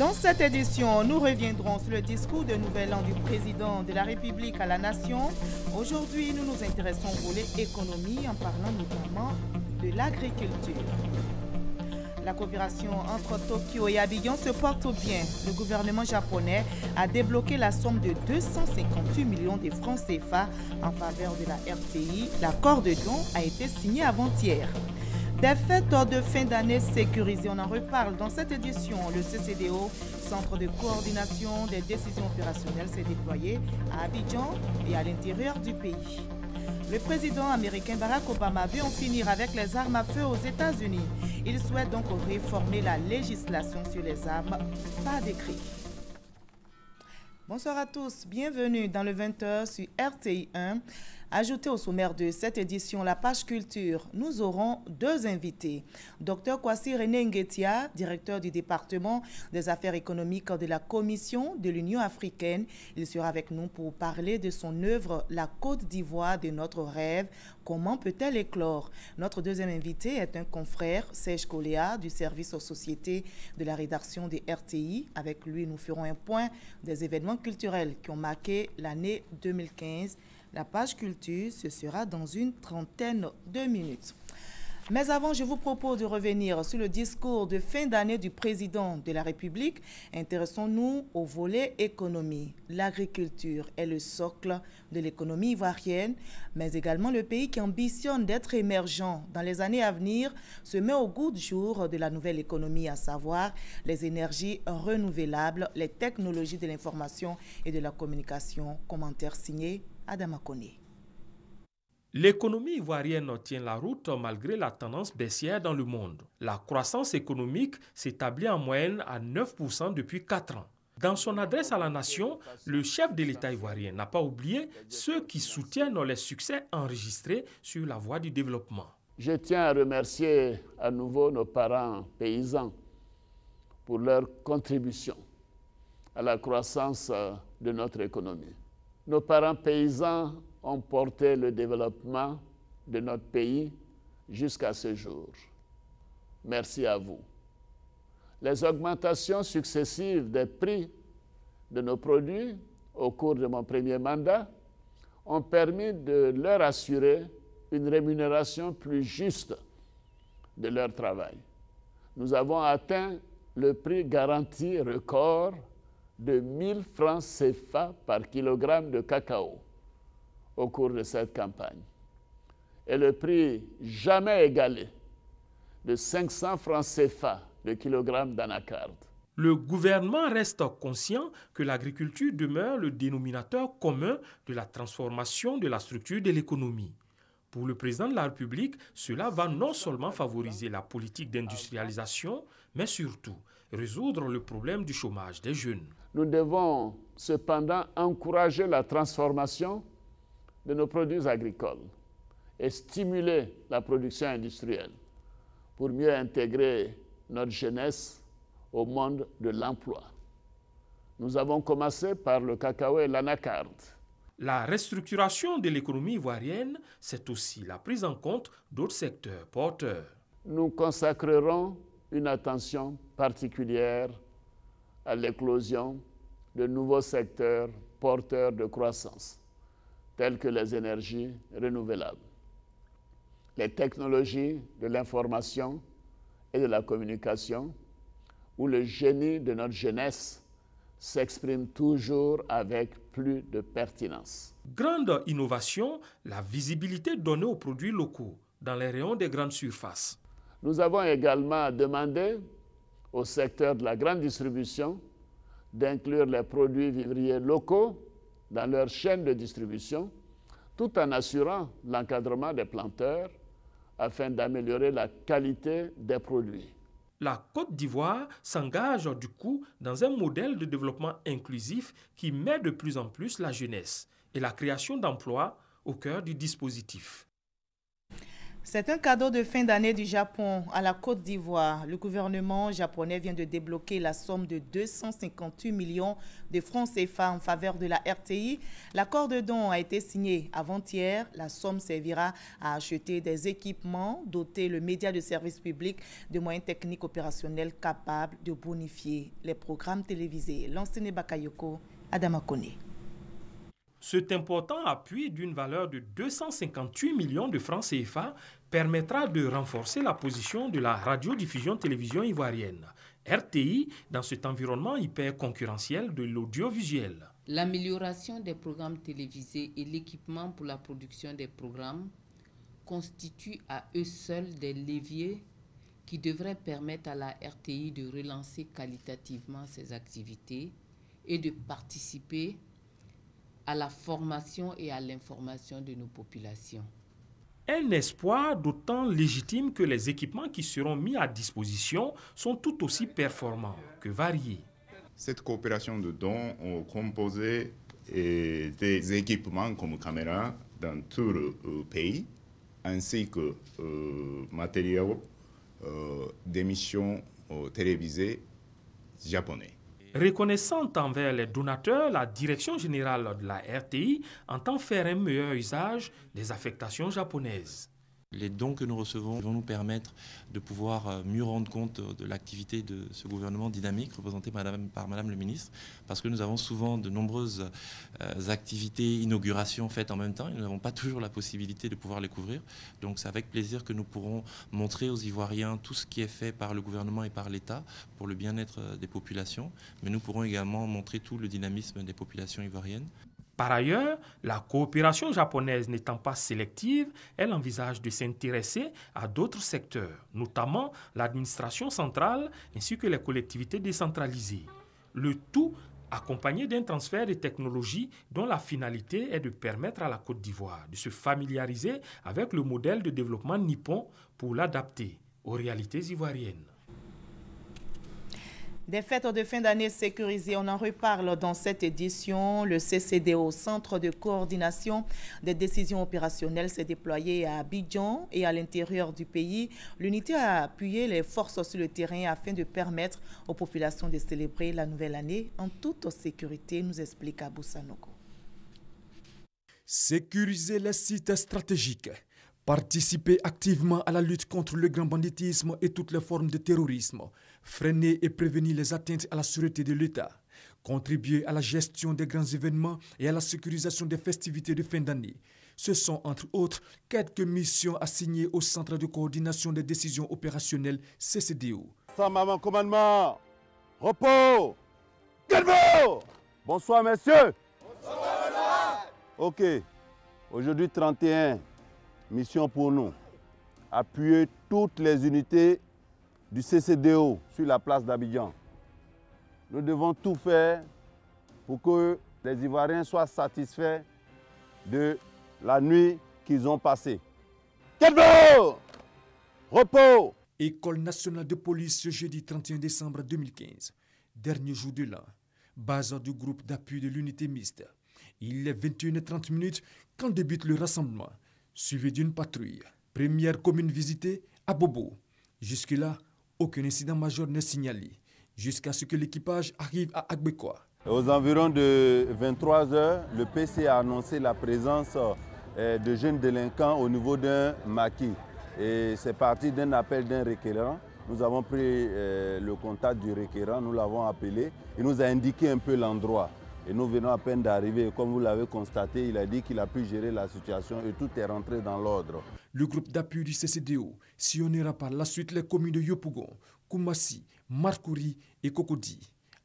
Dans cette édition, nous reviendrons sur le discours de Nouvel An du président de la République à la Nation. Aujourd'hui, nous nous intéressons au volet économie en parlant notamment de l'agriculture. La coopération entre Tokyo et Abidjan se porte bien. Le gouvernement japonais a débloqué la somme de 258 millions de francs CFA en faveur de la RTI. L'accord de don a été signé avant-hier. Des fêtes de fin d'année sécurisées, on en reparle dans cette édition. Le CCDO, Centre de coordination des décisions opérationnelles, s'est déployé à Abidjan et à l'intérieur du pays. Le président américain Barack Obama veut en finir avec les armes à feu aux États-Unis. Il souhaite donc réformer la législation sur les armes par décret. Bonsoir à tous, bienvenue dans le 20h sur RTI 1. Ajouté au sommaire de cette édition, la page culture, nous aurons deux invités. Dr Kwasi René Nguetia, directeur du département des affaires économiques de la Commission de l'Union africaine. Il sera avec nous pour parler de son œuvre « La Côte d'Ivoire de notre rêve ». Comment peut-elle éclore? Notre deuxième invité est un confrère, Serge Koléa, du service aux sociétés de la rédaction des RTI. Avec lui, nous ferons un point des événements culturels qui ont marqué l'année 2015. La page culture, ce sera dans une trentaine de minutes. Mais avant, je vous propose de revenir sur le discours de fin d'année du président de la République. Intéressons-nous au volet économie. L'agriculture est le socle de l'économie ivoirienne, mais également le pays qui ambitionne d'être émergent dans les années à venir se met au goût du jour de la nouvelle économie, à savoir les énergies renouvelables, les technologies de l'information et de la communication. Commentaire signé Adama Koné. L'économie ivoirienne tient la route malgré la tendance baissière dans le monde. La croissance économique s'établit en moyenne à 9% depuis 4 ans. Dans son adresse à la nation, le chef de l'État ivoirien n'a pas oublié ceux qui soutiennent les succès enregistrés sur la voie du développement. Je tiens à remercier à nouveau nos parents paysans pour leur contribution à la croissance de notre économie. Nos parents paysans ont porté le développement de notre pays jusqu'à ce jour. Merci à vous. Les augmentations successives des prix de nos produits au cours de mon premier mandat ont permis de leur assurer une rémunération plus juste de leur travail. Nous avons atteint le prix garanti record de 1000 francs CFA par kilogramme de cacao au cours de cette campagne. Et le prix jamais égalé de 500 francs CFA le kilogramme d'anacarde. Le gouvernement reste conscient que l'agriculture demeure le dénominateur commun de la transformation de la structure de l'économie. Pour le président de la République, cela va non seulement favoriser la politique d'industrialisation, mais surtout résoudre le problème du chômage des jeunes. Nous devons cependant encourager la transformation de nos produits agricoles et stimuler la production industrielle pour mieux intégrer notre jeunesse au monde de l'emploi. Nous avons commencé par le cacao et l'anacarde. La restructuration de l'économie ivoirienne, c'est aussi la prise en compte d'autres secteurs porteurs. Nous consacrerons une attention particulière à l'éclosion de nouveaux secteurs porteurs de croissance, tels que les énergies renouvelables, les technologies de l'information et de la communication, où le génie de notre jeunesse s'exprime toujours avec plus de pertinence. Grande innovation, la visibilité donnée aux produits locaux dans les rayons des grandes surfaces. Nous avons également demandé au secteur de la grande distribution d'inclure les produits vivriers locaux dans leur chaîne de distribution, tout en assurant l'encadrement des planteurs afin d'améliorer la qualité des produits. La Côte d'Ivoire s'engage du coup dans un modèle de développement inclusif qui met de plus en plus la jeunesse et la création d'emplois au cœur du dispositif. C'est un cadeau de fin d'année du Japon à la Côte d'Ivoire. Le gouvernement japonais vient de débloquer la somme de 258 millions de francs CFA en faveur de la RTI. L'accord de don a été signé avant-hier. La somme servira à acheter des équipements, doter le média de service public de moyens techniques opérationnels capables de bonifier les programmes télévisés. Lansene Bakayoko, Adama Kone. Cet important appui d'une valeur de 258 millions de francs CFA permettra de renforcer la position de la radiodiffusion-télévision ivoirienne, RTI, dans cet environnement hyper concurrentiel de l'audiovisuel. L'amélioration des programmes télévisés et l'équipement pour la production des programmes constituent à eux seuls des leviers qui devraient permettre à la RTI de relancer qualitativement ses activités et de participer à la formation et à l'information de nos populations. Un espoir d'autant légitime que les équipements qui seront mis à disposition sont tout aussi performants que variés. Cette coopération de dons est composée des équipements comme caméras dans tout le pays, ainsi que matériaux d'émissions télévisées japonais. Reconnaissante envers les donateurs, la direction générale de la RTI entend faire un meilleur usage des affectations japonaises. Les dons que nous recevons vont nous permettre de pouvoir mieux rendre compte de l'activité de ce gouvernement dynamique représenté par Madame le ministre, parce que nous avons souvent de nombreuses activités, inaugurations faites en même temps et nous n'avons pas toujours la possibilité de pouvoir les couvrir. Donc c'est avec plaisir que nous pourrons montrer aux Ivoiriens tout ce qui est fait par le gouvernement et par l'État pour le bien-être des populations, mais nous pourrons également montrer tout le dynamisme des populations ivoiriennes. Par ailleurs, la coopération japonaise n'étant pas sélective, elle envisage de s'intéresser à d'autres secteurs, notamment l'administration centrale ainsi que les collectivités décentralisées. Le tout accompagné d'un transfert de technologies dont la finalité est de permettre à la Côte d'Ivoire de se familiariser avec le modèle de développement nippon pour l'adapter aux réalités ivoiriennes. Des fêtes de fin d'année sécurisées, on en reparle dans cette édition. Le CCDO, Centre de coordination des décisions opérationnelles, s'est déployé à Abidjan et à l'intérieur du pays. L'unité a appuyé les forces sur le terrain afin de permettre aux populations de célébrer la nouvelle année en toute sécurité, nous explique Abou Sanogo. Sécuriser les sites stratégiques, participer activement à la lutte contre le grand banditisme et toutes les formes de terrorisme, freiner et prévenir les atteintes à la sûreté de l'État, contribuer à la gestion des grands événements et à la sécurisation des festivités de fin d'année. Ce sont, entre autres, quelques missions assignées au Centre de coordination des décisions opérationnelles CCDO. Maman, commandement, repos, calme. Bonsoir, messieurs. Bonsoir. Ok, aujourd'hui 31, mission pour nous, appuyer toutes les unités du CCDO sur la place d'Abidjan. Nous devons tout faire pour que les Ivoiriens soient satisfaits de la nuit qu'ils ont passée. Calme! Repos! École nationale de police ce jeudi 31 décembre 2015, dernier jour de l'an, base du groupe d'appui de l'unité mixte. Il est 21h30 quand débute le rassemblement, suivi d'une patrouille. Première commune visitée, à Bobo. Jusque-là, aucun incident majeur n'est signalé, jusqu'à ce que l'équipage arrive à Agbekwa. Aux environs de 23 h, le PC a annoncé la présence de jeunes délinquants au niveau d'un maquis. Et c'est parti d'un appel d'un requérant. Nous avons pris le contact du requérant, nous l'avons appelé. Il nous a indiqué un peu l'endroit. Et nous venons à peine d'arriver. Comme vous l'avez constaté, il a dit qu'il a pu gérer la situation et tout est rentré dans l'ordre. Le groupe d'appui du CCDO sillonnera par la suite les communes de Yopougon, Koumassi, Marcouri et Cocody.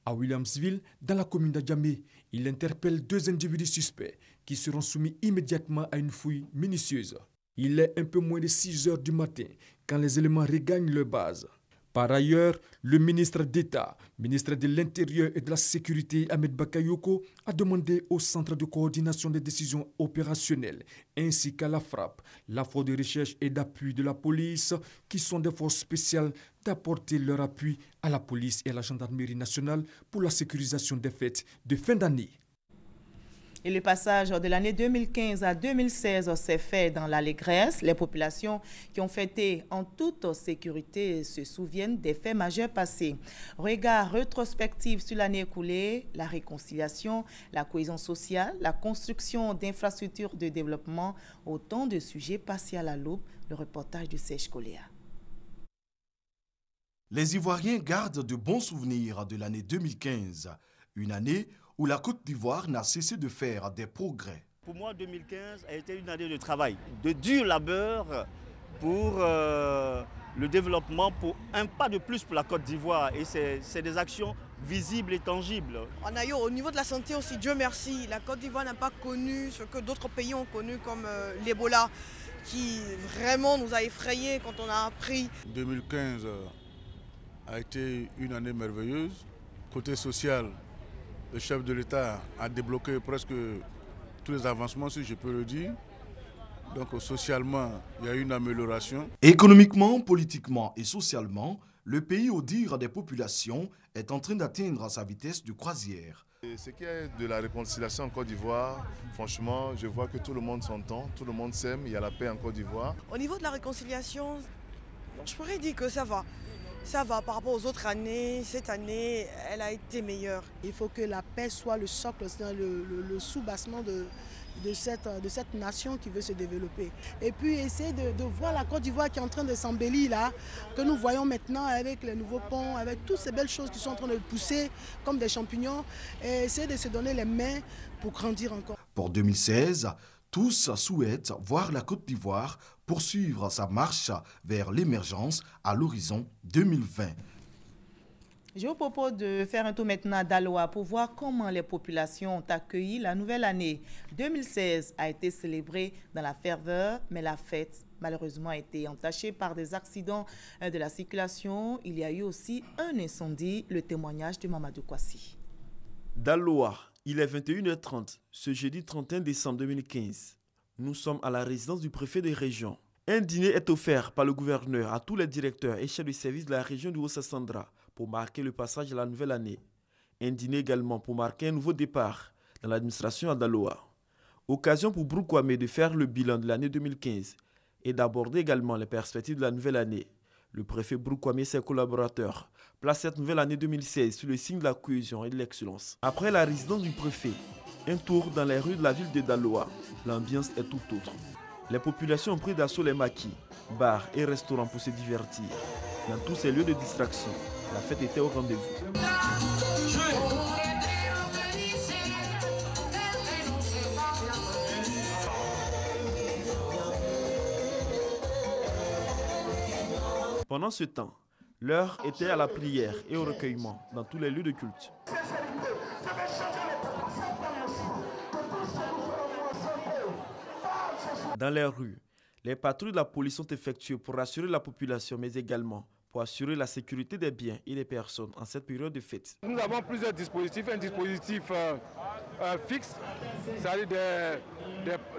À Williamsville, dans la commune d'Adjamé, il interpelle 2 individus suspects qui seront soumis immédiatement à une fouille minutieuse. Il est un peu moins de 6 heures du matin quand les éléments regagnent leur base. Par ailleurs, le ministre d'État, ministre de l'Intérieur et de la Sécurité, Ahmed Bakayoko, a demandé au Centre de coordination des décisions opérationnelles, ainsi qu'à la FRAP, la force de recherche et d'appui de la police, qui sont des forces spéciales, d'apporter leur appui à la police et à la gendarmerie nationale pour la sécurisation des fêtes de fin d'année. Et le passage de l'année 2015 à 2016 s'est fait dans l'allégresse. Les populations qui ont fêté en toute sécurité se souviennent des faits majeurs passés. Regard rétrospectif sur l'année écoulée, la réconciliation, la cohésion sociale, la construction d'infrastructures de développement, autant de sujets passés à la loupe. Le reportage de Serge Coléa. Les Ivoiriens gardent de bons souvenirs de l'année 2015, une année où la Côte d'Ivoire n'a cessé de faire des progrès. Pour moi, 2015 a été une année de travail, de dur labeur pour le développement, pour un pas de plus pour la Côte d'Ivoire. Et c'est des actions visibles et tangibles. On a eu au niveau de la santé aussi, Dieu merci, la Côte d'Ivoire n'a pas connu ce que d'autres pays ont connu comme l'Ebola, qui vraiment nous a effrayés quand on a appris. 2015 a été une année merveilleuse. Côté social, le chef de l'État a débloqué presque tous les avancements, si je peux le dire. Donc socialement, il y a eu une amélioration. Économiquement, politiquement et socialement, le pays, au dire des populations, est en train d'atteindre sa vitesse de croisière. Et ce qui est de la réconciliation en Côte d'Ivoire, franchement, je vois que tout le monde s'entend, tout le monde s'aime, il y a la paix en Côte d'Ivoire. Au niveau de la réconciliation, je pourrais dire que ça va. Ça va par rapport aux autres années. Cette année, elle a été meilleure. Il faut que la paix soit le socle, le sous-bassement de cette nation qui veut se développer. Et puis essayer de voir la Côte d'Ivoire qui est en train de s'embellir là, que nous voyons maintenant avec les nouveaux ponts, avec toutes ces belles choses qui sont en train de pousser comme des champignons, et essayer de se donner les mains pour grandir encore. Pour 2016, tous souhaitent voir la Côte d'Ivoire poursuivre sa marche vers l'émergence à l'horizon 2020. Je vous propose de faire un tour maintenant à Daloa pour voir comment les populations ont accueilli la nouvelle année. 2016 a été célébrée dans la ferveur, mais la fête, malheureusement, a été entachée par des accidents de la circulation. Il y a eu aussi un incendie, le témoignage de Mamadou Kwasi. Daloa, il est 21h30, ce jeudi 31 décembre 2015. Nous sommes à la résidence du préfet de région. Un dîner est offert par le gouverneur à tous les directeurs et chefs de service de la région du Haut-Sassandra pour marquer le passage de la nouvelle année. Un dîner également pour marquer un nouveau départ dans l'administration à Daloa. Occasion pour Brou Kwame de faire le bilan de l'année 2015 et d'aborder également les perspectives de la nouvelle année. Le préfet Brou Kwame et ses collaborateurs placent cette nouvelle année 2016 sous le signe de la cohésion et de l'excellence. Après la résidence du préfet, un tour dans les rues de la ville de Daloa. L'ambiance est tout autre. Les populations ont pris d'assaut les maquis, bars et restaurants pour se divertir. Dans tous ces lieux de distraction, la fête était au rendez-vous. Pendant ce temps, l'heure était à la prière et au recueillement dans tous les lieux de culte. Dans les rues, les patrouilles de la police sont effectuées pour rassurer la population, mais également pour assurer la sécurité des biens et des personnes en cette période de fête. Nous avons plusieurs dispositifs. Un dispositif fixe, c'est-à-dire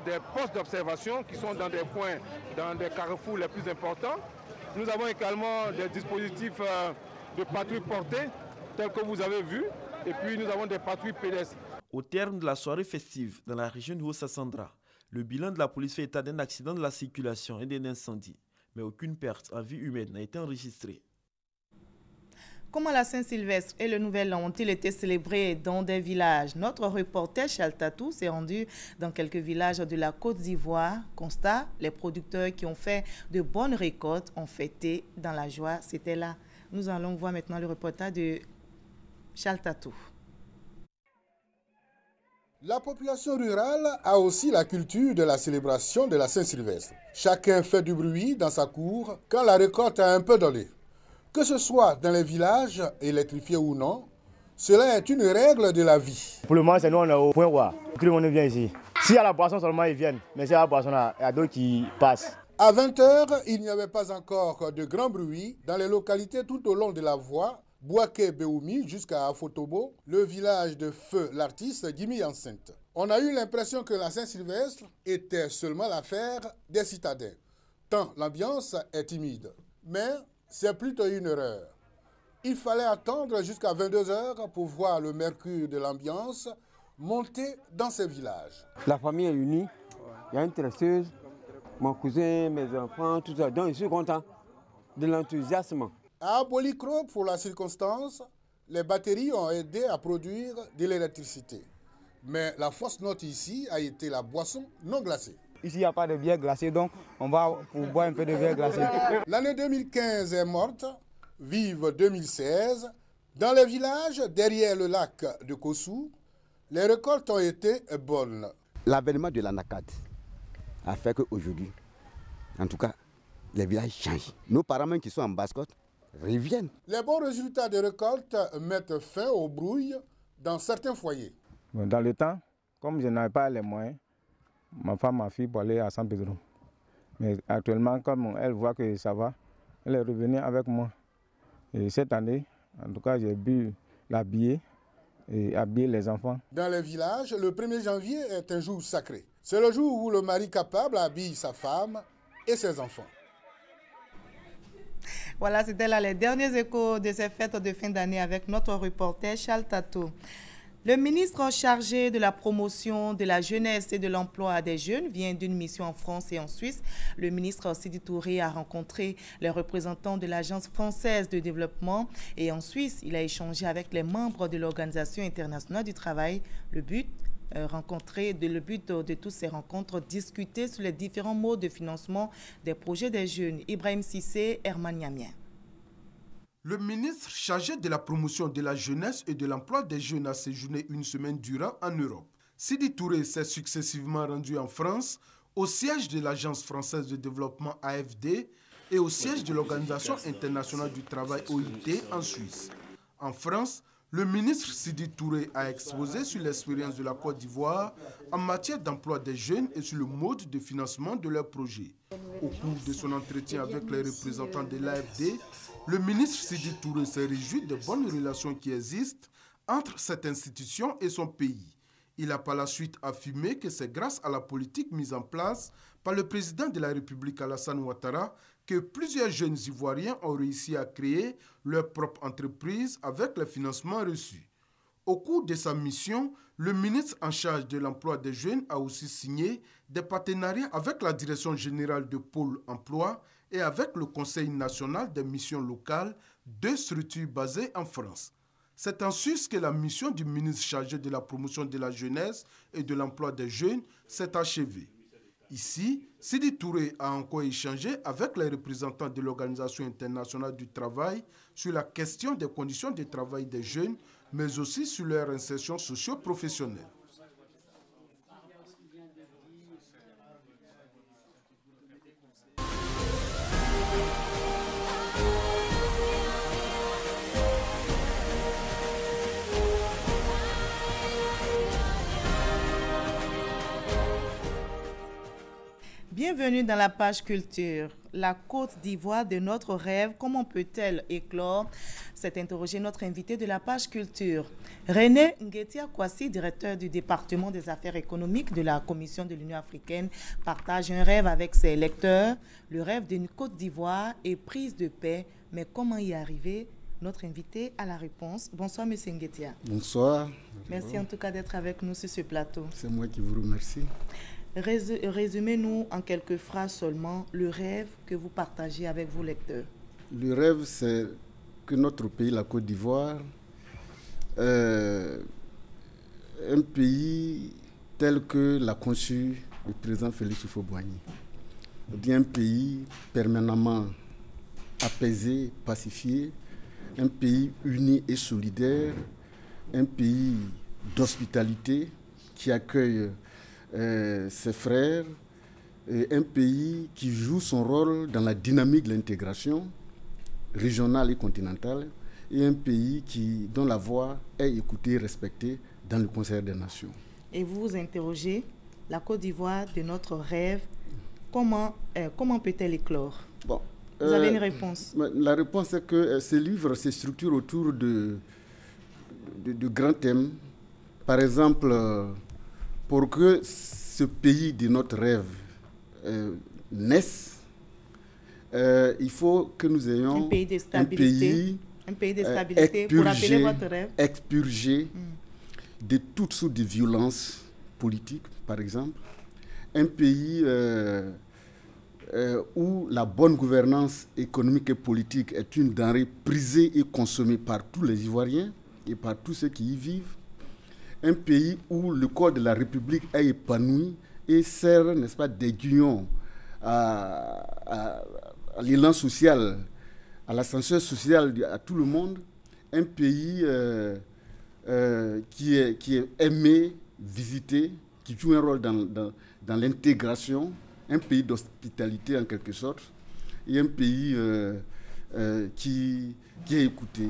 des postes d'observation qui sont dans des points, dans des carrefours les plus importants. Nous avons également des dispositifs de patrouille portée, tels que vous avez vu, et puis nous avons des patrouilles pédestres. Au terme de la soirée festive dans la région du Haut-Sassandra, le bilan de la police fait état d'un accident de la circulation et d'un incendie, mais aucune perte en vie humaine n'a été enregistrée. Comment la Saint-Sylvestre et le Nouvel An ont-ils été célébrés dans des villages? Notre reporter Chaltatou s'est rendu dans quelques villages de la Côte d'Ivoire. Constat, les producteurs qui ont fait de bonnes récoltes ont fêté dans la joie. C'était là. Nous allons voir maintenant le reportage de Chaltatou. La population rurale a aussi la culture de la célébration de la Saint-Sylvestre. Chacun fait du bruit dans sa cour quand la récolte a un peu donné. Que ce soit dans les villages, électrifiés ou non, cela est une règle de la vie. Pour le moment, c'est nous, on est au point où tout le monde vient ici. S'il y a la boisson seulement, ils viennent. Mais s'il y a la boisson, il y a d'autres qui passent. À 20h, il n'y avait pas encore de grand bruit dans les localités tout au long de la voie, Bouaké-Béoumi jusqu'à Afotobo, le village de Feu l'artiste Gimi Enceinte. On a eu l'impression que la Saint-Sylvestre était seulement l'affaire des citadins, tant l'ambiance est timide. Mais c'est plutôt une erreur. Il fallait attendre jusqu'à 22h pour voir le mercure de l'ambiance monter dans ces villages. La famille est unie, il y a une tresseuse, mon cousin, mes enfants, tout ça. Donc je suis content de l'enthousiasme. À Bolikro, pour la circonstance, les batteries ont aidé à produire de l'électricité. Mais la fausse note ici a été la boisson non glacée. Ici, il n'y a pas de bière glacée, donc on va pour boire un peu de bière glacée. L'année 2015 est morte, vive 2016. Dans les villages derrière le lac de Kossou, les récoltes ont été bonnes. L'avènement de l'ANACAD a fait qu'aujourd'hui, en tout cas, les villages changent. Nos parents même qui sont en basse-côte reviennent. Les bons résultats des récoltes mettent fin aux brouilles dans certains foyers. Dans le temps, comme je n'avais pas les moyens, ma femme, ma fille pour aller à San Pedro. Mais actuellement, comme elle voit que ça va, elle est revenue avec moi. Et cette année, en tout cas, j'ai pu l'habiller et habiller les enfants. Dans les villages, le 1er janvier est un jour sacré. C'est le jour où le mari capable habille sa femme et ses enfants. Voilà, c'était là les derniers échos de ces fêtes de fin d'année avec notre reporter Charles Tato. Le ministre chargé de la promotion de la jeunesse et de l'emploi des jeunes vient d'une mission en France et en Suisse. Le ministre Sidi Touré a rencontré les représentants de l'Agence française de développement et en Suisse, il a échangé avec les membres de l'Organisation internationale du travail. Le but de toutes ces rencontres, discuter sur les différents modes de financement des projets des jeunes. Ibrahim Sissé, Herman Niamien. Le ministre chargé de la promotion de la jeunesse et de l'emploi des jeunes a séjourné une semaine durant en Europe. Sidi Touré s'est successivement rendu en France, au siège de l'Agence française de développement AFD et au siège de l'Organisation internationale du travail OIT en Suisse. En France, le ministre Sidi Touré a exposé sur l'expérience de la Côte d'Ivoire en matière d'emploi des jeunes et sur le mode de financement de leurs projets. Au cours de son entretien avec les représentants de l'AFD, le ministre Sidi Touré s'est réjoui des bonnes relations qui existent entre cette institution et son pays. Il a par la suite affirmé que c'est grâce à la politique mise en place par le président de la République Alassane Ouattara que plusieurs jeunes Ivoiriens ont réussi à créer leur propre entreprise avec les financements reçus. Au cours de sa mission, le ministre en charge de l'emploi des jeunes a aussi signé des partenariats avec la Direction générale de Pôle emploi et avec le Conseil national des missions locales, deux structures basées en France. C'est en Suisse que la mission du ministre chargé de la promotion de la jeunesse et de l'emploi des jeunes s'est achevée. Ici, Sidi Touré a encore échangé avec les représentants de l'Organisation internationale du travail sur la question des conditions de travail des jeunes, mais aussi sur leur insertion socio-professionnelle. Bienvenue dans la page culture. La Côte d'Ivoire de notre rêve, comment peut-elle éclore? C'est interrogé notre invité de la page culture. René Nguetia Kwasi, directeur du département des affaires économiques de la Commission de l'Union africaine, partage un rêve avec ses lecteurs. Le rêve d'une Côte d'Ivoire est prise de paix. Mais comment y arriver? Notre invité a la réponse. Bonsoir, M. Nguetia. Bonsoir. Merci en tout cas d'être avec nous sur ce plateau. C'est moi qui vous remercie. Résumez-nous en quelques phrases seulement le rêve que vous partagez avec vos lecteurs. Le rêve, c'est que notre pays, la Côte d'Ivoire, un pays tel que l'a conçu le président Félix Houphouët-Boigny, un pays permanemment apaisé, pacifié, un pays uni et solidaire, un pays d'hospitalité qui accueille ses frères, un pays qui joue son rôle dans la dynamique de l'intégration régionale et continentale, et un pays dont la voix est écoutée et respectée dans le Conseil des Nations. Et vous vous interrogez, la Côte d'Ivoire de notre rêve, comment peut-elle éclore? Bon, vous avez une réponse? La réponse est que ce livre se structure autour de grands thèmes. Par exemple, pour que ce pays de notre rêve naisse, il faut que nous ayons un pays de stabilité pour appeler votre rêve. Expurgé, de toutes sortes de violences politiques, par exemple. Un pays où la bonne gouvernance économique et politique est une denrée prisée et consommée par tous les Ivoiriens et par tous ceux qui y vivent. Un pays où le corps de la République est épanoui et sert, n'est-ce pas, d'aiguillon à l'élan social, à l'ascenseur social à tout le monde. Un pays qui est aimé, visité, qui joue un rôle dans l'intégration, un pays d'hospitalité en quelque sorte, et un pays qui est écouté.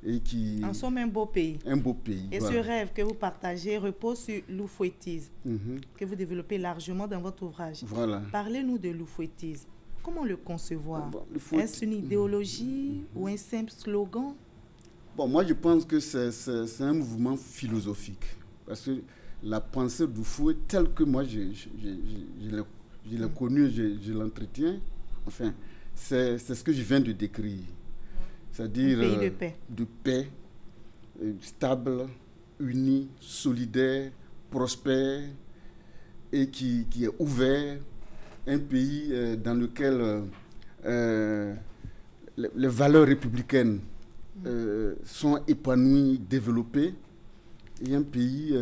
Et qui... En somme, un beau pays. Un beau pays. Et voilà. ce rêve que vous partagez repose sur l'oufouettisme, que vous développez largement dans votre ouvrage. Voilà. Parlez-nous de l'oufouettisme. Comment le concevoir? Bon, Est-ce une idéologie ou un simple slogan? Bon, moi, je pense que c'est un mouvement philosophique. Parce que la pensée d'Oufoué, telle que moi, je l'ai connue, je l'entretiens, enfin, c'est ce que je viens de décrire. C'est-à-dire un pays de paix. De paix, stable, uni, solidaire, prospère et qui est ouvert. Un pays dans lequel les valeurs républicaines sont épanouies, développées. Et un pays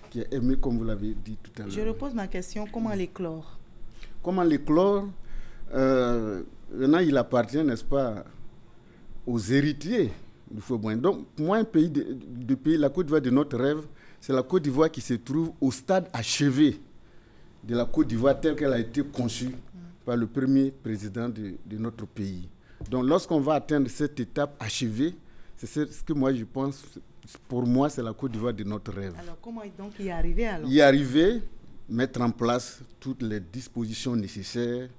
qui est aimé, comme vous l'avez dit tout à l'heure. Je repose ma question, comment l'éclore? Comment l'éclore? Maintenant, il appartient, n'est-ce pas, aux héritiers du Fouet-Boigny. Donc, moi, un pays de pays, la Côte d'Ivoire de notre rêve, c'est la Côte d'Ivoire qui se trouve au stade achevé de la Côte d'Ivoire telle qu'elle a été conçue par le premier président de notre pays. Donc, lorsqu'on va atteindre cette étape achevée, c'est ce que moi, je pense, pour moi, c'est la Côte d'Ivoire de notre rêve. Alors, comment donc y arriver alors? Y arriver, mettre en place toutes les dispositions nécessaires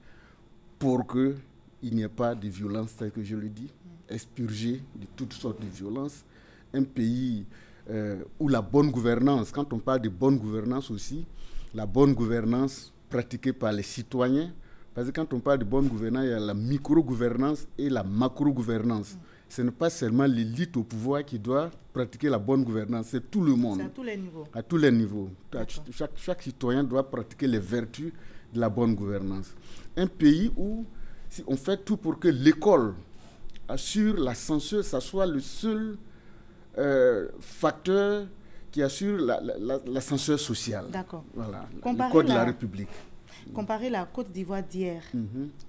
pour qu'il n'y ait pas de violence, tel que je le dis, expurgé de toutes sortes de violences. Un pays où la bonne gouvernance, quand on parle de bonne gouvernance aussi, la bonne gouvernance pratiquée par les citoyens, parce que quand on parle de bonne gouvernance, il y a la micro-gouvernance et la macro-gouvernance. Ce n'est pas seulement l'élite au pouvoir qui doit pratiquer la bonne gouvernance, c'est tout le monde. C'est à tous les niveaux. À tous les niveaux. Chaque citoyen doit pratiquer les vertus de la bonne gouvernance. Un pays où si on fait tout pour que l'école assure l'ascenseur, ça soit le seul facteur qui assure l'ascenseur social. D'accord. Voilà, l'école de la République. Comparer la Côte d'Ivoire d'hier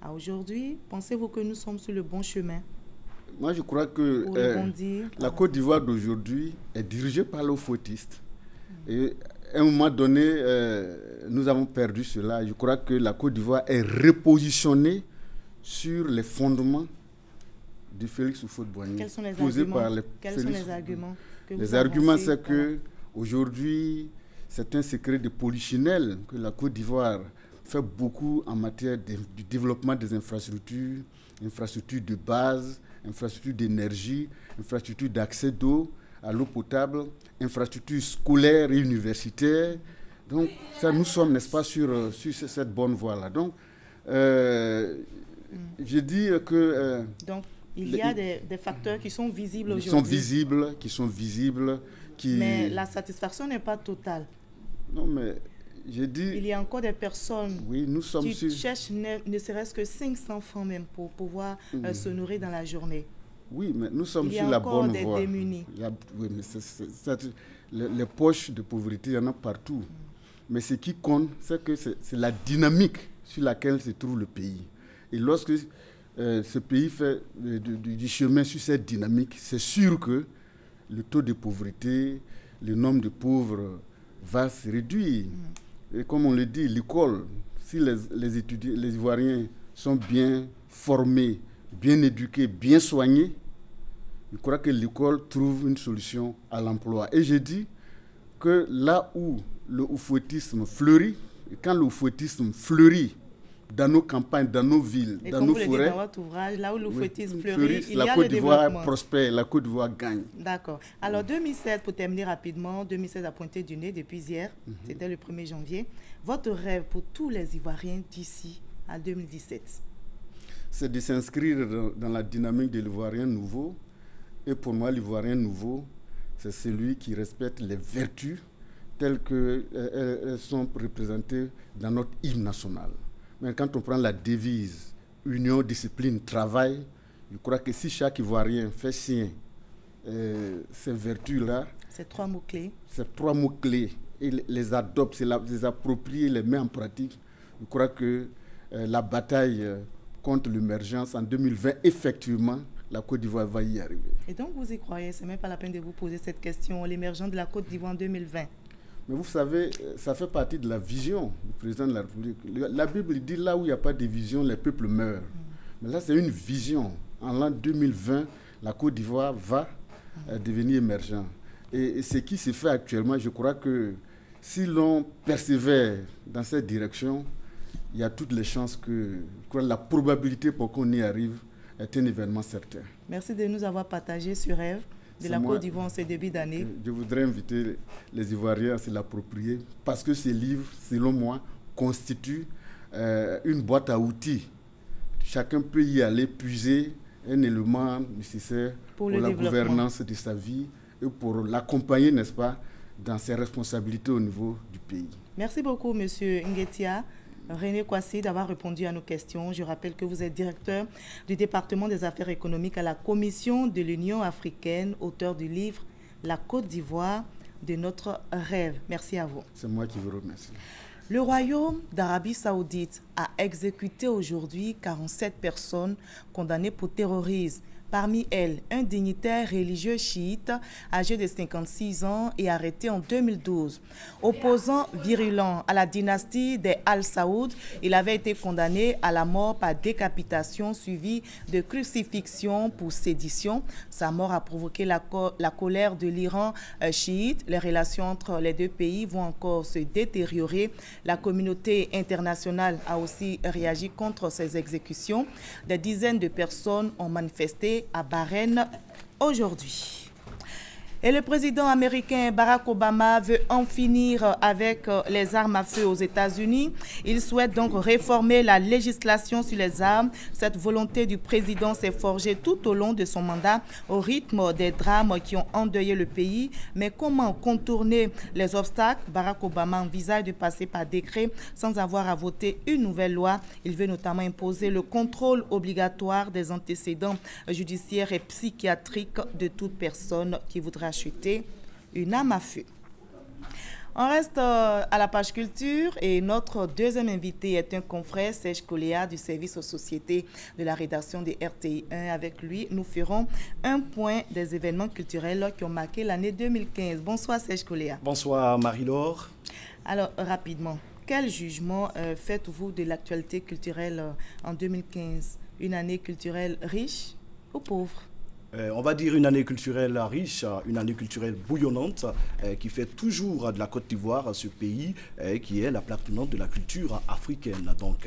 à aujourd'hui, pensez-vous que nous sommes sur le bon chemin? Moi, je crois que la Côte d'Ivoire d'aujourd'hui est dirigée par l'oufouettiste. Et à un moment donné, nous avons perdu cela. Je crois que la Côte d'Ivoire est repositionnée sur les fondements de Félix Houphouët-Boigny. Quels sont les arguments? Quels sont les arguments que les arguments, c'est que aujourd'hui, c'est un secret de polichinelle que la Côte d'Ivoire fait beaucoup en matière du développement des infrastructures de base, infrastructures d'énergie, infrastructures d'accès d'eau, à l'eau potable, infrastructures scolaires et universitaires. Donc, ça, nous sommes, n'est-ce pas, sur cette bonne voie-là. Donc, je dis que... Donc, il y a des facteurs qui sont visibles aujourd'hui. Qui sont visibles. Mais la satisfaction n'est pas totale. Non, mais j'ai dit... Il y a encore des personnes qui cherchent ne serait-ce que 500 francs même pour pouvoir se nourrir dans la journée. Oui, mais nous sommes sur la bonne voie. Il y a encore des démunis. Oui, mais les poches de pauvreté, il y en a partout. Mais ce qui compte, c'est que c'est la dynamique sur laquelle se trouve le pays. Et lorsque ce pays fait du chemin sur cette dynamique, c'est sûr que le taux de pauvreté, le nombre de pauvres va se réduire. Et comme on le dit, l'école, si les étudiants, les Ivoiriens sont bien formés, bien éduqués, bien soignés, je crois que l'école trouve une solution à l'emploi. Et je dis que là où le oufouettisme fleurit, et quand le oufouettisme fleurit dans nos campagnes, dans nos villes, et dans nos forêts, vous le dites dans votre ouvrage, là où l'oufouettisme fleurit, il y a la Côte d'Ivoire prospère, la Côte d'Ivoire gagne. D'accord. Alors 2007, pour terminer rapidement, 2016 a pointé du nez depuis hier, c'était le 1er janvier. Votre rêve pour tous les Ivoiriens d'ici à 2017? C'est de s'inscrire dans la dynamique de l'Ivoirien nouveau. Et pour moi, l'Ivoirien nouveau, c'est celui qui respecte les vertus telles qu'elles sont représentées dans notre hymne national. Mais quand on prend la devise union, discipline, travail, je crois que si chaque Ivoirien fait sien ces vertus-là, ces 3 mots-clés, et les adopte, les approprie, les met en pratique, je crois que la bataille contre l'émergence en 2020, effectivement, la Côte d'Ivoire va y arriver. Et donc vous y croyez, c'est même pas la peine de vous poser cette question, l'émergence de la Côte d'Ivoire en 2020. Mais vous savez, ça fait partie de la vision du président de la République. La Bible dit là où il n'y a pas de vision, les peuples meurent. Mais là, c'est une vision. En l'an 2020, la Côte d'Ivoire va devenir émergente. Et ce qui se fait actuellement, je crois que si l'on persévère dans cette direction, il y a toutes les chances que la probabilité pour qu'on y arrive est un événement certain. Merci de nous avoir partagé ce rêve de la Côte d'Ivoire en ce début d'année. Je voudrais inviter les Ivoiriens à se l'approprier parce que ces livres, selon moi, constituent une boîte à outils. Chacun peut y aller puiser un élément nécessaire pour la gouvernance de sa vie et pour l'accompagner, n'est-ce pas, dans ses responsabilités au niveau du pays. Merci beaucoup, M. Nguetia. René Kwasi, d'avoir répondu à nos questions. Je rappelle que vous êtes directeur du département des affaires économiques à la Commission de l'Union africaine, auteur du livre « La Côte d'Ivoire de notre rêve ». Merci à vous. C'est moi qui vous remercie. Le Royaume d'Arabie Saoudite a exécuté aujourd'hui 47 personnes condamnées pour terrorisme. Parmi elles, un dignitaire religieux chiite âgé de 56 ans et arrêté en 2012. Opposant virulent à la dynastie des Al Saoud, il avait été condamné à la mort par décapitation suivie de crucifixion pour sédition. Sa mort a provoqué la colère de l'Iran chiite. Les relations entre les deux pays vont encore se détériorer. La communauté internationale a aussi réagi contre ces exécutions. Des dizaines de personnes ont manifesté à Bahreïn aujourd'hui. Et le président américain Barack Obama veut en finir avec les armes à feu aux États-Unis. Il souhaite donc réformer la législation sur les armes. Cette volonté du président s'est forgée tout au long de son mandat au rythme des drames qui ont endeuillé le pays. Mais comment contourner les obstacles? Barack Obama envisage de passer par décret sans avoir à voter une nouvelle loi. Il veut notamment imposer le contrôle obligatoire des antécédents judiciaires et psychiatriques de toute personne qui voudra acheter une arme à feu. On reste à la page culture et notre deuxième invité est un confrère, Serge Koléa, du service aux sociétés de la rédaction de RTI1. Avec lui, nous ferons un point des événements culturels qui ont marqué l'année 2015. Bonsoir Serge Koléa. Bonsoir Marie-Laure. Alors, rapidement, quel jugement faites-vous de l'actualité culturelle en 2015? Une année culturelle riche ou pauvre? On va dire une année culturelle riche, une année culturelle bouillonnante qui fait toujours de la Côte d'Ivoire ce pays qui est la plaque tournante de la culture africaine. Donc,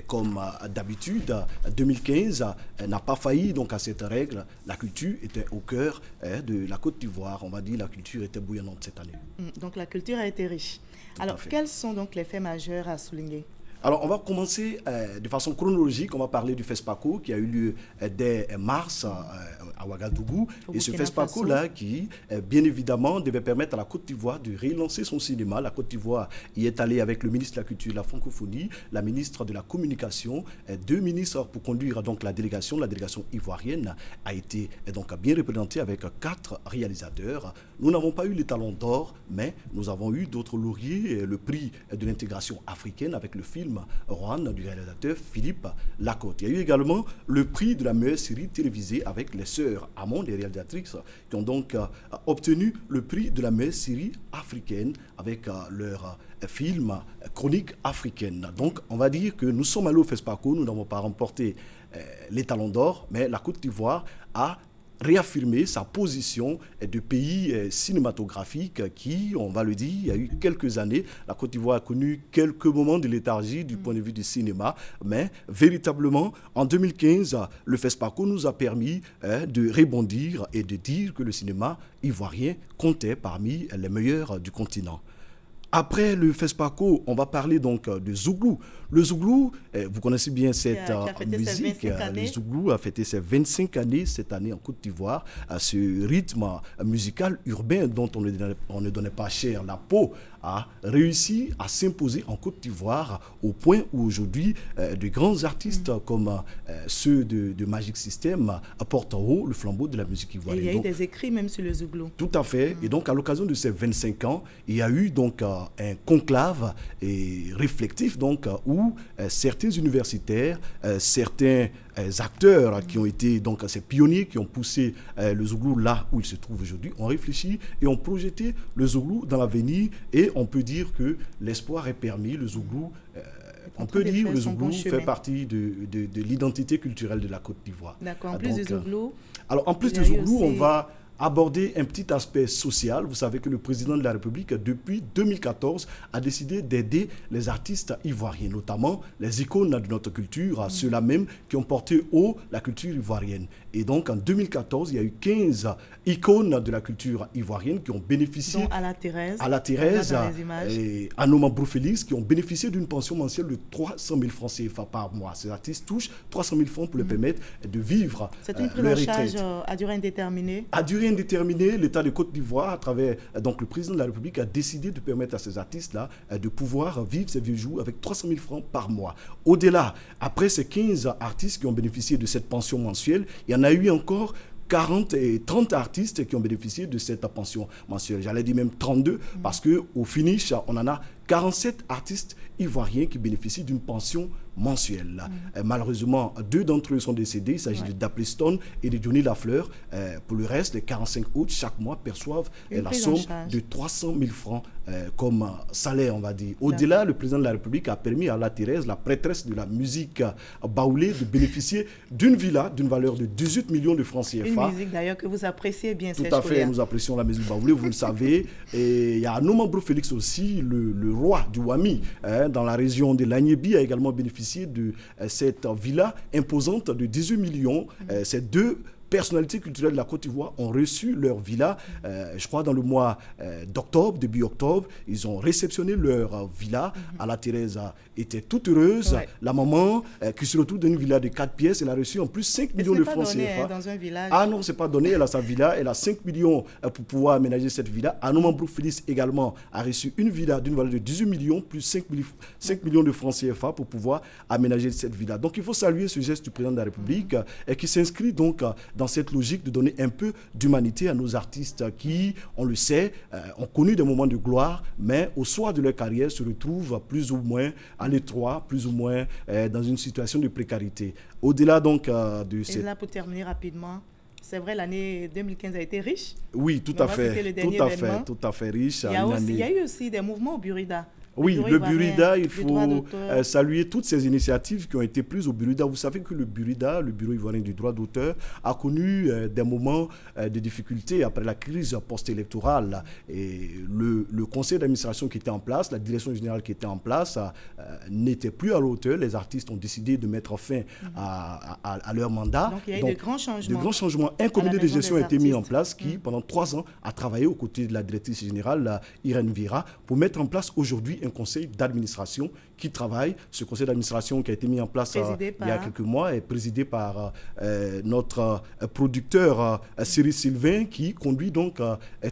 comme d'habitude, 2015 n'a pas failli donc à cette règle. La culture était au cœur de la Côte d'Ivoire. On va dire la culture était bouillonnante cette année. Donc, la culture a été riche. Alors, quels sont donc les faits majeurs à souligner? Alors, on va commencer de façon chronologique. On va parler du FESPACO qui a eu lieu dès mars à Ouagadougou. Et ce FESPACO-là qui, bien évidemment, devait permettre à la Côte d'Ivoire de relancer son cinéma. La Côte d'Ivoire y est allée avec le ministre de la Culture et de la Francophonie, la ministre de la Communication, 2 ministres pour conduire donc la délégation. La délégation ivoirienne a été donc bien représentée avec 4 réalisateurs. Nous n'avons pas eu les talons d'or, mais nous avons eu d'autres lauriers, le prix de l'intégration africaine avec le film Rohan du réalisateur Philippe Lacote. Il y a eu également le prix de la meilleure série télévisée avec les sœurs Amon, les réalisatrices, qui ont donc obtenu le prix de la meilleure série africaine avec leur film Chronique africaine. Donc on va dire que nous sommes allés au FESPACO, nous n'avons pas remporté les talons d'or, mais la Côte d'Ivoire a réaffirmer sa position de pays cinématographique qui, on va le dire, il y a eu quelques années, la Côte d'Ivoire a connu quelques moments de léthargie du point de vue du cinéma, mais véritablement, en 2015, le FESPACO nous a permis de rebondir et de dire que le cinéma ivoirien comptait parmi les meilleurs du continent. Après le FESPACO, on va parler donc de Zouglou. Le Zouglou, vous connaissez bien cette musique. Le Zouglou a fêté ses 25 années cette année en Côte d'Ivoire. Ce rythme musical urbain dont on ne donnait pas cher la peau a réussi à s'imposer en Côte d'Ivoire au point où aujourd'hui de grands artistes comme ceux de Magic System portent en haut le flambeau de la musique ivoirienne. Et il y a eu des écrits même sur le Zouglou. Tout à fait. Et donc à l'occasion de ces 25 ans, il y a eu donc un conclave réflectif donc où certains universitaires, certains acteurs qui ont été donc ces pionniers qui ont poussé le Zouglou là où il se trouve aujourd'hui, ont réfléchi et ont projeté le Zouglou dans l'avenir, et on peut dire que l'espoir est permis. Le Zouglou, on peut dire que le Zouglou fait partie de l'identité culturelle de la Côte d'Ivoire. D'accord. En plus du Zouglou, alors en plus du Zouglou, on va aborder un petit aspect social. Vous savez que le président de la République, depuis 2014, a décidé d'aider les artistes ivoiriens, notamment les icônes de notre culture, ceux-là même qui ont porté haut la culture ivoirienne. Et donc, en 2014, il y a eu 15 icônes de la culture ivoirienne qui ont bénéficié... dont Ala Thérèse et Anoma Broufélix, qui ont bénéficié d'une pension mensuelle de 300 000 francs CFA par mois. Ces artistes touchent 300 000 francs pour leur permettre de vivre C'est une prise en charge à durée indéterminée. À durée indéterminée, l'État de Côte d'Ivoire, à travers donc, le président de la République, a décidé de permettre à ces artistes-là de pouvoir vivre ces vieux jours avec 300 000 francs par mois. Au-delà, après ces 15 artistes qui ont bénéficié de cette pension mensuelle, il y en a eu encore 40 et 30 artistes qui ont bénéficié de cette pension mensuelle. J'allais dire même 32, parce qu'au finish, on en a 47 artistes ivoiriens qui bénéficient d'une pension mensuelle. Malheureusement, 2 d'entre eux sont décédés. Il s'agit de Dapley Stone et de Johnny Lafleur. Pour le reste, les 45 autres, chaque mois, perçoivent la somme de 300 000 francs comme salaire, on va dire. Au-delà, le président de la République a permis à Ala Thérèse, la prêtresse de la musique baoulée, de bénéficier d'une villa d'une valeur de 18 millions de francs CFA. Une musique d'ailleurs que vous appréciez bien, Tout à fait, nous apprécions la musique baoulée, vous le savez. Et il y a Anoma Broufélix aussi, le roi du Wami, dans la région de l'Agnébi, a également bénéficié de cette villa imposante de 18 millions. Ces deux personnalités culturelles de la Côte d'Ivoire ont reçu leur villa, je crois dans le mois d'octobre, début octobre. Ils ont réceptionné leur villa. Ala Thérèse était toute heureuse. La maman, qui se retrouve dans une villa de 4 pièces, elle a reçu en plus 5 millions de francs CFA. Dans un village. Ah non, c'est pas donné. Elle a sa villa, elle a 5 millions pour pouvoir aménager cette villa. Anoma Broufélix également a reçu une villa d'une valeur de 18 millions plus 5 millions de francs CFA pour pouvoir aménager cette villa. Donc il faut saluer ce geste du président de la République et qui s'inscrit donc dans cette logique de donner un peu d'humanité à nos artistes qui, on le sait, ont connu des moments de gloire, mais au soir de leur carrière se retrouvent plus ou moins à l'étroit, plus ou moins dans une situation de précarité. Au-delà donc de cette... Et là, pour terminer rapidement, c'est vrai, l'année 2015 a été riche. Oui, tout à fait, tout à fait riche. Il y a eu aussi des mouvements au Burida. Oui, le Burida, il faut saluer toutes ces initiatives qui ont été prises au Burida. Vous savez que le Burida, le Bureau ivoirien du droit d'auteur, a connu des moments de difficulté après la crise post-électorale. Et le conseil d'administration qui était en place, la direction générale qui était en place, n'était plus à la hauteur. Les artistes ont décidé de mettre fin à leur mandat. Donc il y a eu de grands changements. De grands changements. Un comité de gestion a été mis en place qui, pendant 3 ans, a travaillé aux côtés de la directrice générale, Irène Vira, pour mettre en place aujourd'hui un conseil d'administration qui travaille. Ce conseil d'administration qui a été mis en place il y a quelques mois est présidé par notre producteur Cyril Sylvain, qui conduit donc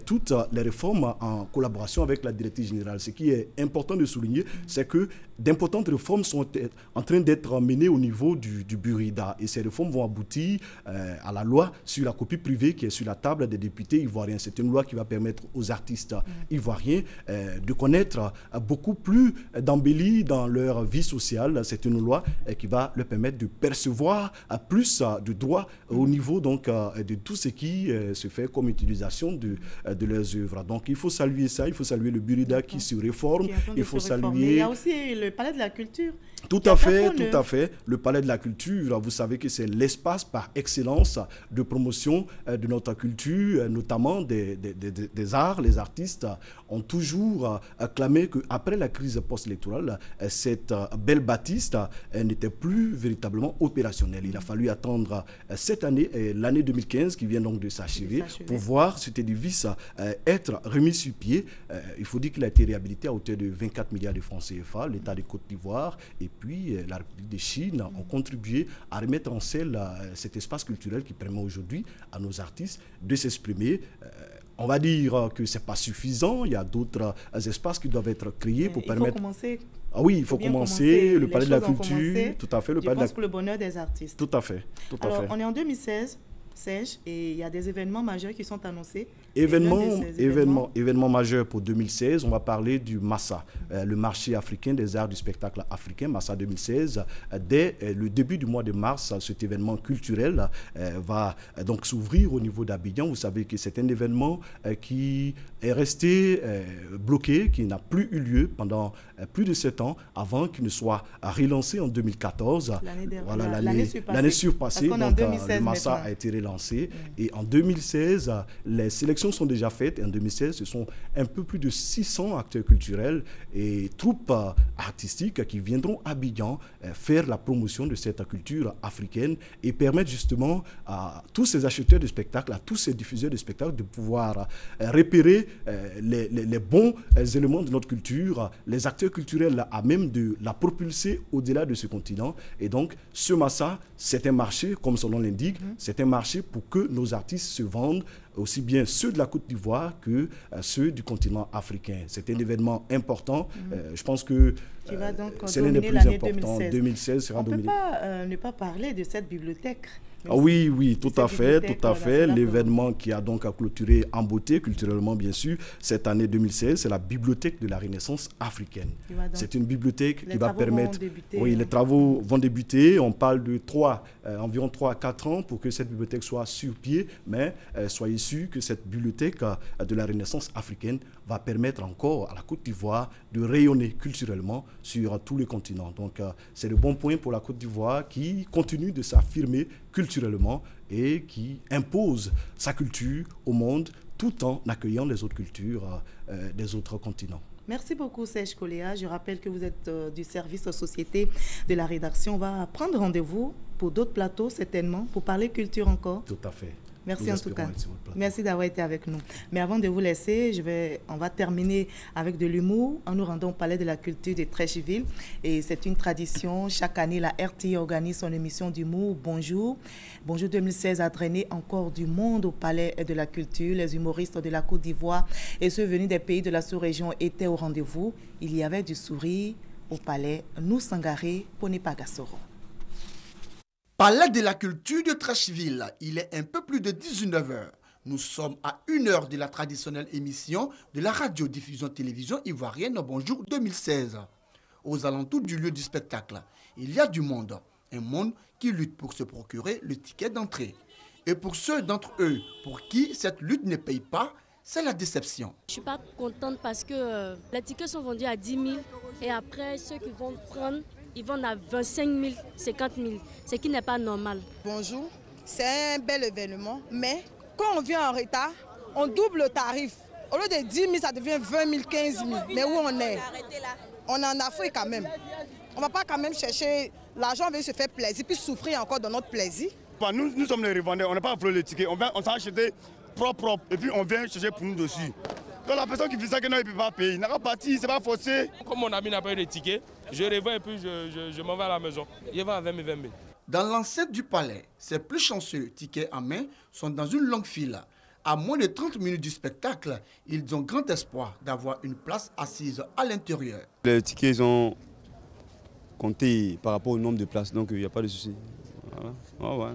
toutes les réformes en collaboration avec la directrice générale. Ce qui est important de souligner, c'est que d'importantes réformes sont en train d'être menées au niveau du Burida. Et ces réformes vont aboutir à la loi sur la copie privée qui est sur la table des députés ivoiriens. C'est une loi qui va permettre aux artistes ivoiriens de connaître beaucoup plus d'embellie dans leur vie sociale. C'est une loi qui va leur permettre de percevoir plus de droits au niveau donc, de tout ce qui se fait comme utilisation de leurs œuvres. Donc il faut saluer ça, il faut saluer le Burida qui se réforme. Il faut saluer... Il y a aussi le Palais de la Culture. Tout à fait. Le Palais de la Culture, vous savez que c'est l'espace par excellence de promotion de notre culture, notamment des arts. Les artistes ont toujours clamé qu'après la crise post-électorale, cette belle bâtisse n'était plus véritablement opérationnelle. Il a fallu attendre cette année, l'année 2015 qui vient donc de s'achever, pour voir cet édifice être remis sur pied. Il faut dire qu'il a été réhabilité à hauteur de 24 milliards de francs CFA. L'État de Côte d'Ivoire et puis la République de Chine ont contribué à remettre en selle cet espace culturel qui permet aujourd'hui à nos artistes de s'exprimer. On va dire que ce n'est pas suffisant. Il y a d'autres espaces qui doivent être créés pour permettre... Il faut commencer. Ah oui, il faut commencer. Le palais de la culture, tout à fait. Je pense pour le bonheur des artistes. Tout à fait. Alors, on est en 2016, Serge, et il y a des événements majeurs qui sont annoncés. Événement majeur pour 2016, on va parler du Massa, le marché africain des arts du spectacle africain, Massa 2016. Dès le début du mois de mars, cet événement culturel va donc s'ouvrir au niveau d'Abidjan. Vous savez que c'est un événement qui est resté bloqué, qui n'a plus eu lieu pendant plus de 7 ans, avant qu'il ne soit relancé en 2014. L'année surpassée, donc le Massa a été relancé. Et en 2016, les sélections sont déjà faites. Et en 2016, ce sont un peu plus de 600 acteurs culturels et troupes artistiques qui viendront à Abidjan faire la promotion de cette culture africaine et permettre justement à tous ces acheteurs de spectacles, à tous ces diffuseurs de spectacles de pouvoir repérer les bons éléments de notre culture, les acteurs culturels à même de la propulser au-delà de ce continent. Et donc, ce Massa, c'est un marché, comme son nom l'indique, c'est un marché pour que nos artistes se vendent, aussi bien ceux de la Côte d'Ivoire que ceux du continent africain. C'est un événement important. Je pense que c'est l'un des plus importants. 2016 sera dominé. On ne peut pas ne pas parler de cette bibliothèque. Oui, tout à fait. L'événement qui a donc clôturé en beauté, culturellement bien sûr, cette année 2016, c'est la Bibliothèque de la Renaissance africaine. C'est une bibliothèque qui va permettre... les travaux vont débuter. On parle de environ 3 à 4 ans pour que cette bibliothèque soit sur pied, mais soyez sûrs que cette bibliothèque de la Renaissance africaine va permettre encore à la Côte d'Ivoire de rayonner culturellement sur tout le continent. Donc c'est le bon point pour la Côte d'Ivoire qui continue de s'affirmer culturellement et qui impose sa culture au monde tout en accueillant les autres cultures des autres continents. Merci beaucoup Serge Koléa. Je rappelle que vous êtes du service société de la rédaction. On va prendre rendez-vous pour d'autres plateaux certainement, pour parler culture encore. Tout à fait. Merci en tout cas. Merci d'avoir été avec nous. Mais avant de vous laisser, on va terminer avec de l'humour en nous rendant au Palais de la Culture de Treichville. Et c'est une tradition. Chaque année, la RTI organise son émission d'humour Bonjour. Bonjour 2016 a drainé encore du monde au Palais de la Culture. Les humoristes de la Côte d'Ivoire et ceux venus des pays de la sous-région étaient au rendez-vous. Il y avait du sourire au Palais. Nous Sangaré, Ponipagasoro. Palais de la Culture de Treichville, il est un peu plus de 19h. Nous sommes à 1 heure de la traditionnelle émission de la radiodiffusion-télévision ivoirienne Bonjour 2016. Aux alentours du lieu du spectacle, il y a du monde. Un monde qui lutte pour se procurer le ticket d'entrée. Et pour ceux d'entre eux pour qui cette lutte ne paye pas, c'est la déception. Je ne suis pas contente parce que les tickets sont vendus à 10 000 et après ceux qui vont prendre, ils vendent à 25 000, 50 000, ce qui n'est pas normal. Bonjour, c'est un bel événement, mais quand on vient en retard, on double le tarif. Au lieu de 10 000, ça devient 20 000, 15 000. Mais où on est? On est en Afrique quand même. On ne va pas quand même chercher l'argent, on veut se faire plaisir, puis souffrir encore de notre plaisir. Nous sommes les revendeurs, on n'a pas volé les tickets, on s'est acheté propre, et puis on vient chercher pour nous dessus. Donc la personne qui fait ça, il ne peut pas payer, il n'a pas parti, c'est pas forcé. Comme mon ami n'a pas eu de ticket, je revends et puis je m'en vais à la maison. Il va à 20 000. Dans l'enceinte du palais, ces plus chanceux tickets en main sont dans une longue file. À moins de 30 minutes du spectacle, ils ont grand espoir d'avoir une place assise à l'intérieur. Les tickets ils ont compté par rapport au nombre de places, donc il n'y a pas de souci. Voilà.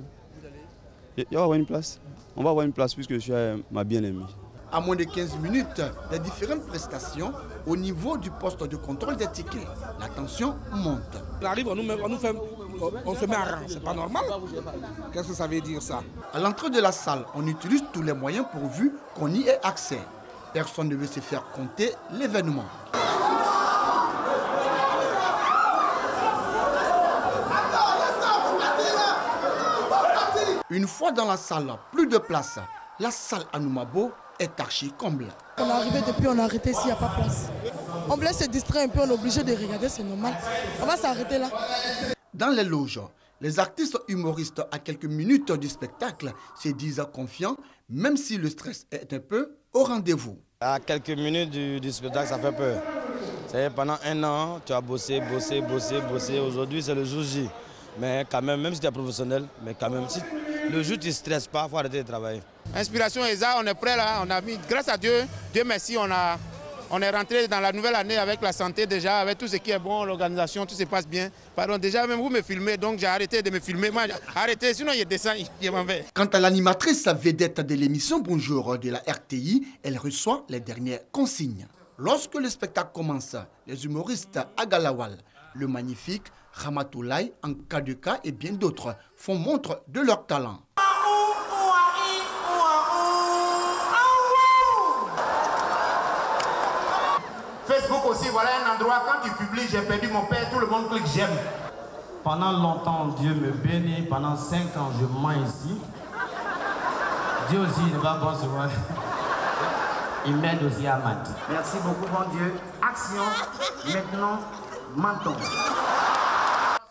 Il va y avoir une place. On va avoir une place puisque je suis ma bien-aimée. À moins de 15 minutes des différentes prestations, au niveau du poste de contrôle des tickets, la tension monte. On arrive, on se met à rang, c'est pas normal. Qu'est-ce que ça veut dire ça? À l'entrée de la salle, on utilise tous les moyens pourvu qu'on y ait accès. Personne ne veut se faire compter l'événement. Une fois dans la salle, plus de place. La salle à Noumabo est archi comble. On est arrivé depuis, on a arrêté s'il n'y a pas de place. On voulait se distraire un peu, on est obligé de regarder, c'est normal. On va s'arrêter là. Dans les loges, les artistes humoristes à quelques minutes du spectacle se disent confiants, même si le stress est un peu au rendez-vous. À quelques minutes du spectacle, ça fait peur. Pendant un an, tu as bossé. Aujourd'hui, c'est le jour J. Mais quand même si tu es professionnel, mais quand même, si le jour tu ne stresses pas, il faut arrêter de travailler. Inspiration ESA, on est prêt là. On a mis, grâce à Dieu, Dieu merci, on est rentré dans la nouvelle année avec la santé déjà, avec tout ce qui est bon, l'organisation, tout se passe bien. Pardon, déjà même vous me filmez, donc j'ai arrêté de me filmer. Moi, arrêtez, sinon il descend, je m'en vais. Quant à l'animatrice vedette de l'émission Bonjour de la RTI, elle reçoit les dernières consignes. Lorsque le spectacle commence, les humoristes Agalawal, le magnifique, Ramatoulaye, Ankadeka et bien d'autres font montre de leur talent. Facebook aussi, voilà un endroit, quand tu publies j'ai perdu mon père, tout le monde clique j'aime. Pendant longtemps, Dieu me bénit. Pendant 5 ans, je mens ici. Dieu aussi, il va bon souvent. Il m'aide aussi à mentir. Merci beaucoup, bon Dieu. Action, maintenant, mentons.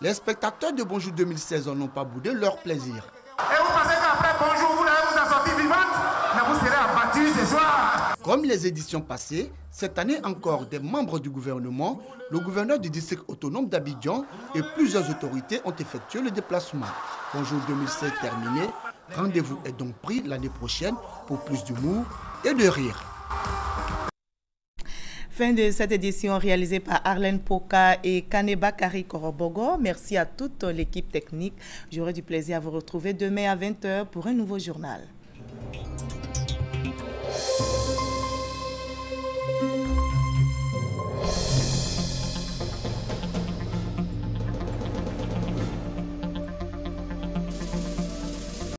Les spectateurs de Bonjour 2016 n'ont pas boudé leur plaisir. Et vous pensez qu'après Bonjour, vous allez vous en sortir vivante, mais vous serez abattus ce soir. Comme les éditions passées, cette année encore, des membres du gouvernement, le gouverneur du district autonome d'Abidjan et plusieurs autorités ont effectué le déplacement. Bonjour 2016 terminé, rendez-vous est donc pris l'année prochaine pour plus d'humour et de rire. Fin de cette édition réalisée par Arlène Poka et Kaneba Kari Korobogo. Merci à toute l'équipe technique. J'aurai du plaisir à vous retrouver demain à 20h pour un nouveau journal.